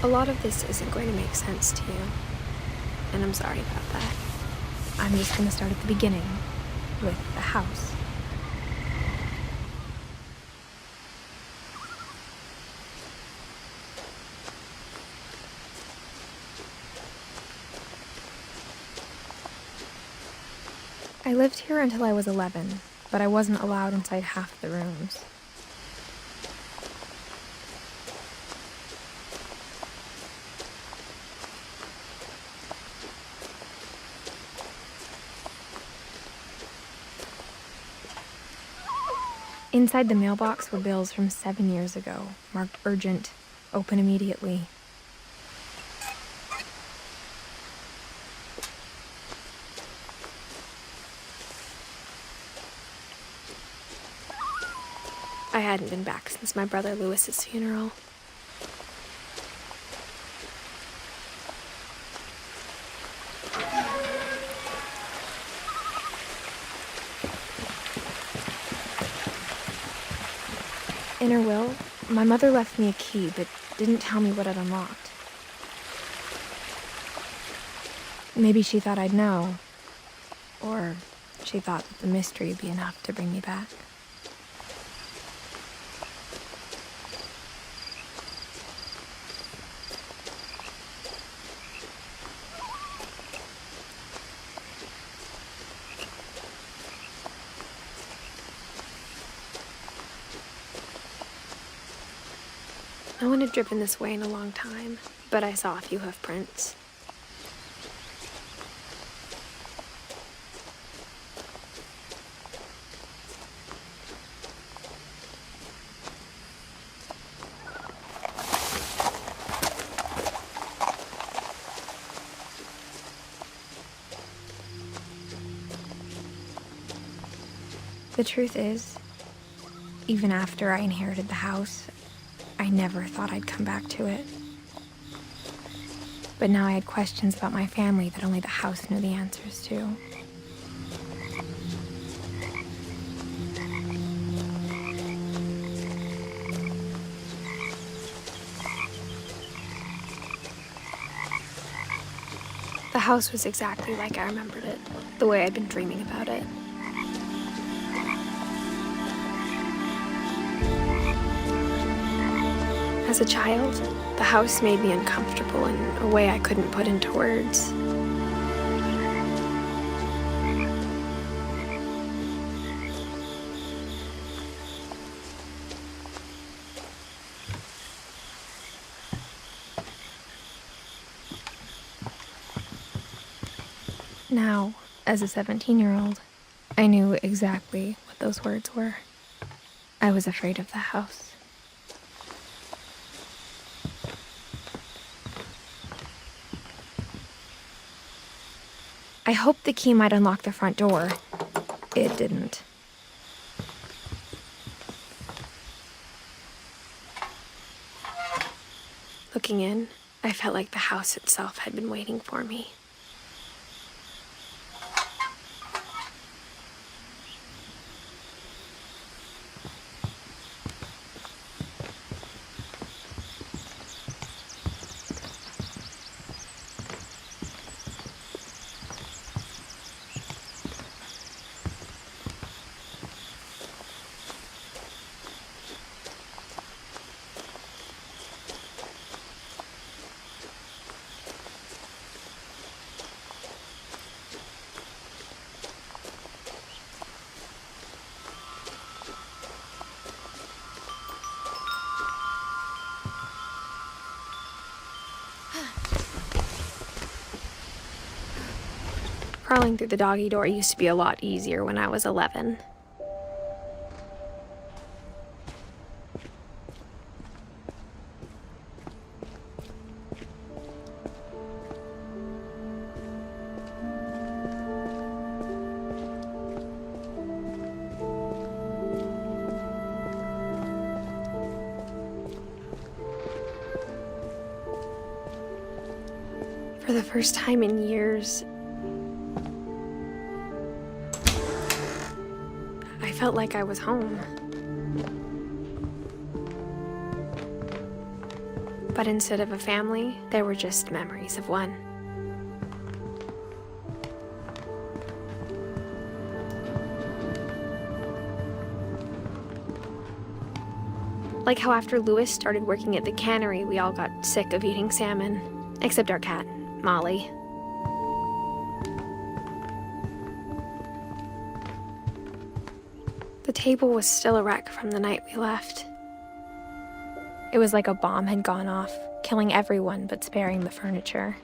A lot of this isn't going to make sense to you, and I'm sorry about that. I'm just going to start at the beginning, with the house. I lived here until I was 11, but I wasn't allowed inside half the rooms. Inside the mailbox were bills from 7 years ago, marked urgent, open immediately. I hadn't been back since my brother Lewis's funeral. In her will, my mother left me a key, but didn't tell me what it unlocked. Maybe she thought I'd know, or she thought that the mystery would be enough to bring me back. No one had driven this way in a long time, but I saw a few hoof prints. The truth is, even after I inherited the house, I never thought I'd come back to it. But now I had questions about my family that only the house knew the answers to. The house was exactly like I remembered it, the way I'd been dreaming about it. As a child, the house made me uncomfortable in a way I couldn't put into words. Now, as a 17-year-old, I knew exactly what those words were. I was afraid of the house. I hoped the key might unlock the front door. It didn't. Looking in, I felt like the house itself had been waiting for me. Crawling through the doggy door used to be a lot easier when I was 11. For the first time in years, I felt like I was home. But instead of a family, there were just memories of one. Like how after Louis started working at the cannery, we all got sick of eating salmon. Except our cat, Molly. The table was still a wreck from the night we left. It was like a bomb had gone off, killing everyone but sparing the furniture.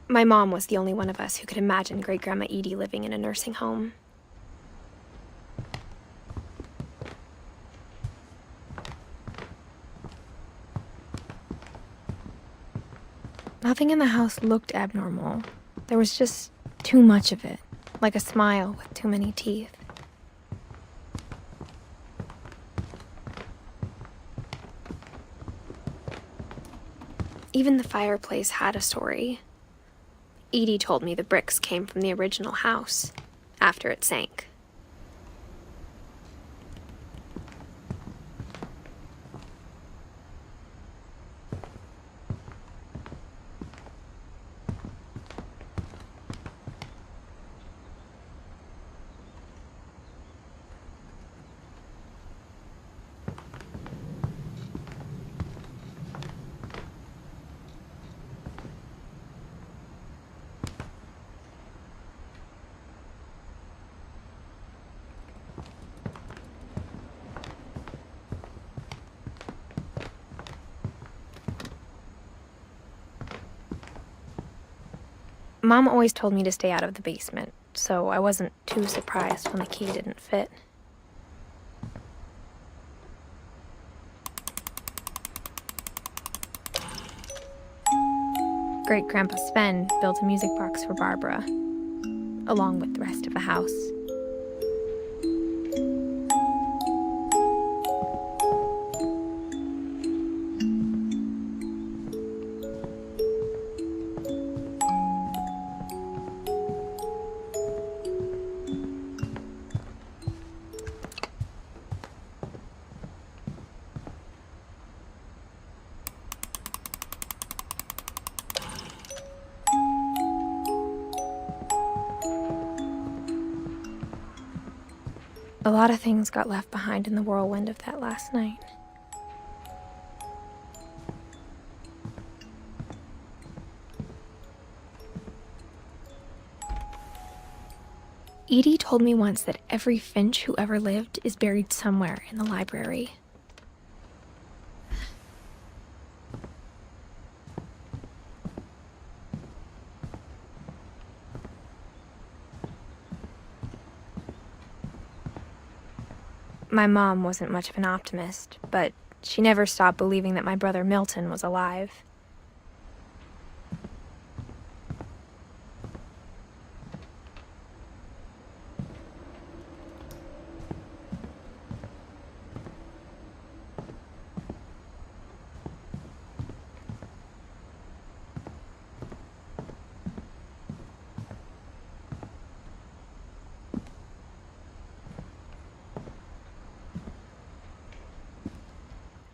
My mom was the only one of us who could imagine Great-Grandma Edie living in a nursing home. Nothing in the house looked abnormal. There was just too much of it, like a smile with too many teeth. Even the fireplace had a story. Edie told me the bricks came from the original house, after it sank. Mom always told me to stay out of the basement, so I wasn't too surprised when the key didn't fit. Great-Grandpa Sven built a music box for Barbara, along with the rest of the house. A lot of things got left behind in the whirlwind of that last night. Edie told me once that every Finch who ever lived is buried somewhere in the library. My mom wasn't much of an optimist, but she never stopped believing that my brother Milton was alive.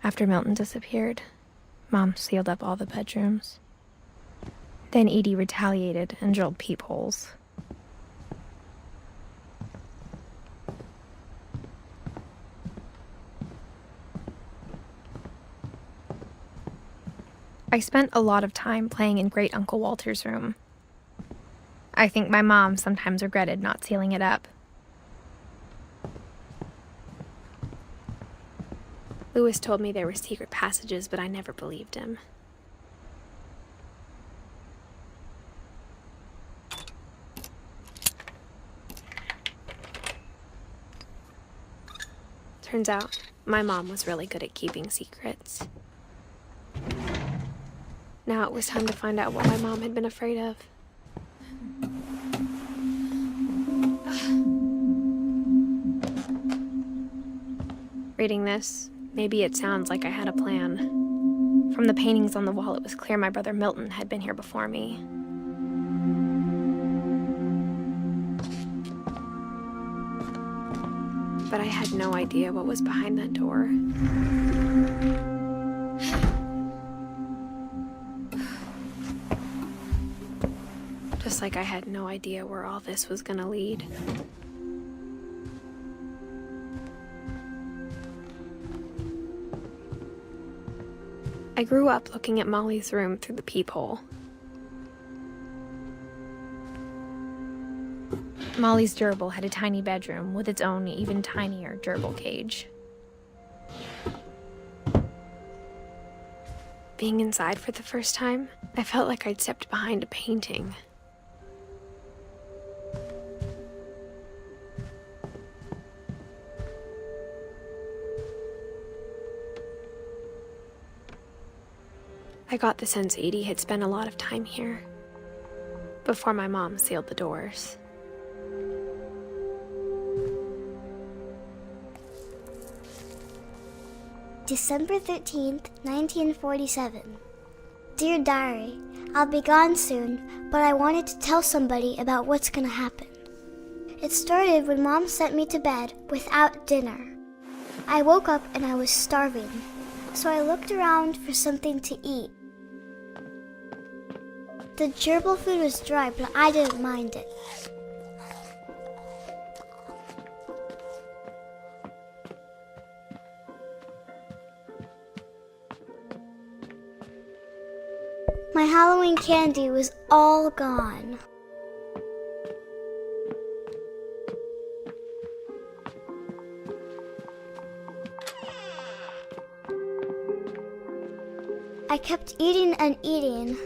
After Milton disappeared, Mom sealed up all the bedrooms. Then Edie retaliated and drilled peepholes. I spent a lot of time playing in Great Uncle Walter's room. I think my mom sometimes regretted not sealing it up. Louis told me there were secret passages, but I never believed him. Turns out, my mom was really good at keeping secrets. Now it was time to find out what my mom had been afraid of. Reading this, maybe it sounds like I had a plan. From the paintings on the wall, it was clear my brother Milton had been here before me. But I had no idea what was behind that door. Just like I had no idea where all this was gonna lead. I grew up looking at Molly's room through the peephole. Molly's gerbil had a tiny bedroom with its own even tinier gerbil cage. Being inside for the first time, I felt like I'd stepped behind a painting. I got the sense Edie had spent a lot of time here, before my mom sealed the doors. December 13th, 1947. Dear Diary, I'll be gone soon, but I wanted to tell somebody about what's gonna happen. It started when Mom sent me to bed without dinner. I woke up and I was starving, so I looked around for something to eat. The gerbil food was dry, but I didn't mind it. My Halloween candy was all gone. I kept eating and eating.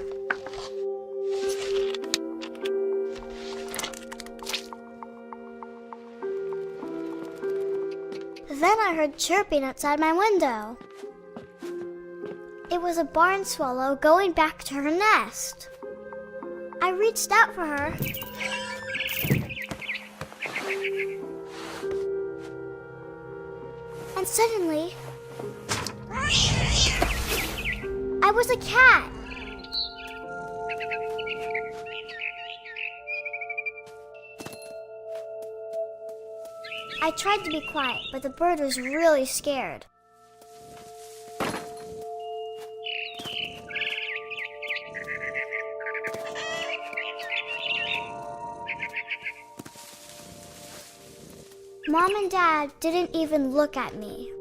Then I heard chirping outside my window. It was a barn swallow going back to her nest. I reached out for her. And suddenly, I was a cat. I tried to be quiet, but the bird was really scared. Mom and Dad didn't even look at me.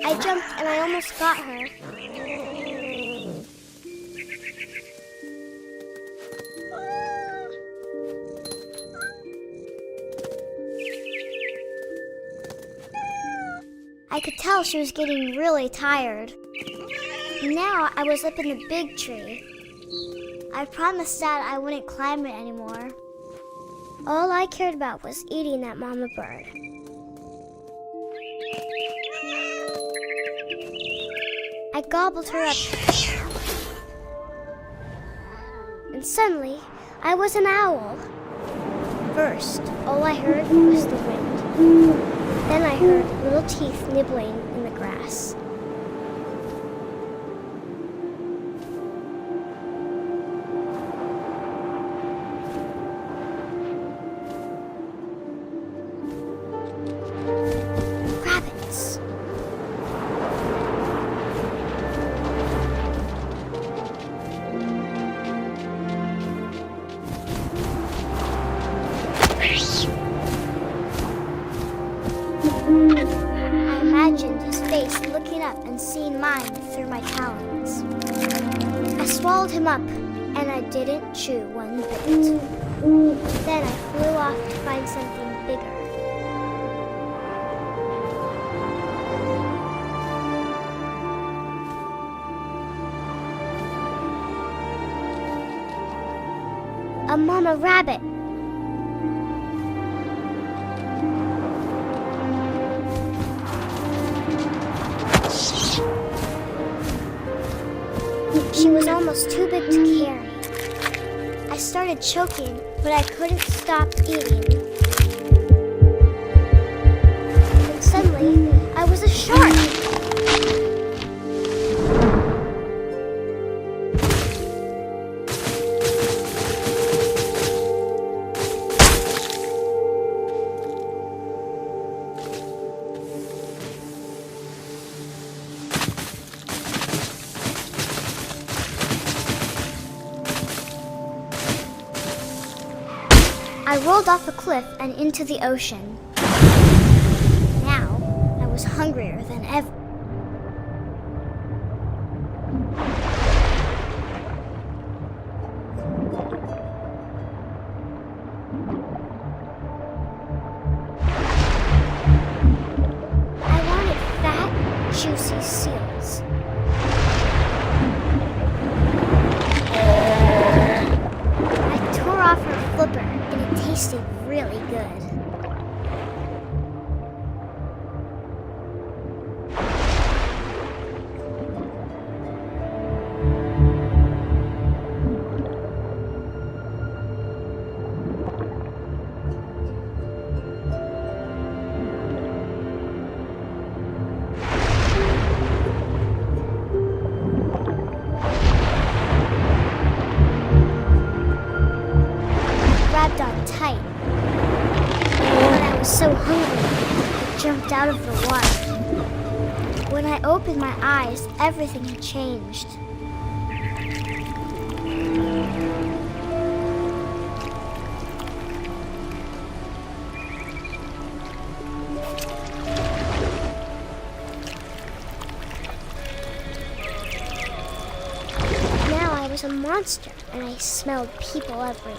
I jumped and I almost got her. I could tell she was getting really tired. Now I was up in the big tree. I promised Dad I wouldn't climb it anymore. All I cared about was eating that mama bird. I gobbled her up. And suddenly, I was an owl. First, all I heard was the wind. Then I heard little teeth nibbling in the grass. Rabbits. I imagined his face looking up and seeing mine through my talons. I swallowed him up, and I didn't chew one bit. Then I flew off to find something bigger. a mama rabbit. She was almost too big to carry. I started choking, but I couldn't stop eating. And suddenly, I was a shark. I rolled off a cliff and into the ocean. Now, I was hungrier than ever. I wanted fat, juicy seals. I tore off her flipper. It tasted really good. Grabbed on tight. But I was so hungry, I jumped out of the water. When I opened my eyes, everything had changed. Now I was a monster, and I smelled people everywhere.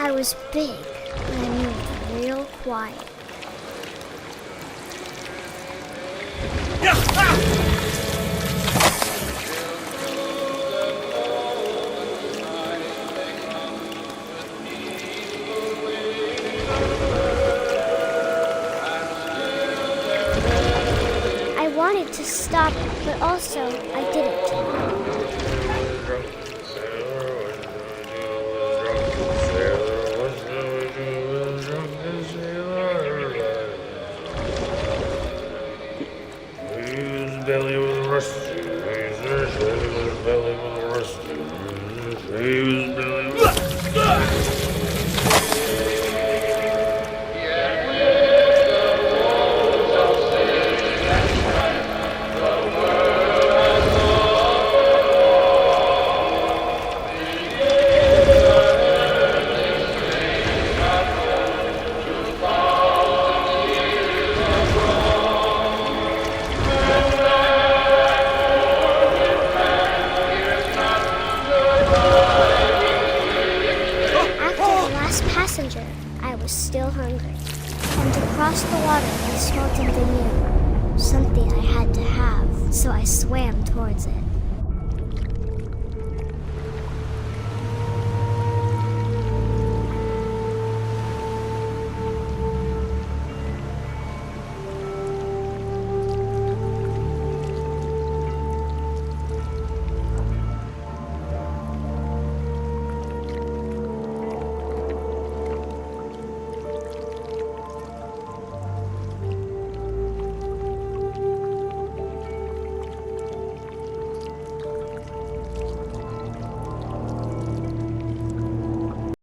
I was big, and I moved real quiet. I wanted to stop, but also I didn't. Belly was rusty. His belly was rusty. His belly was I was still hungry, and to cross the water I smelled something new, something I had to have, so I swam towards it.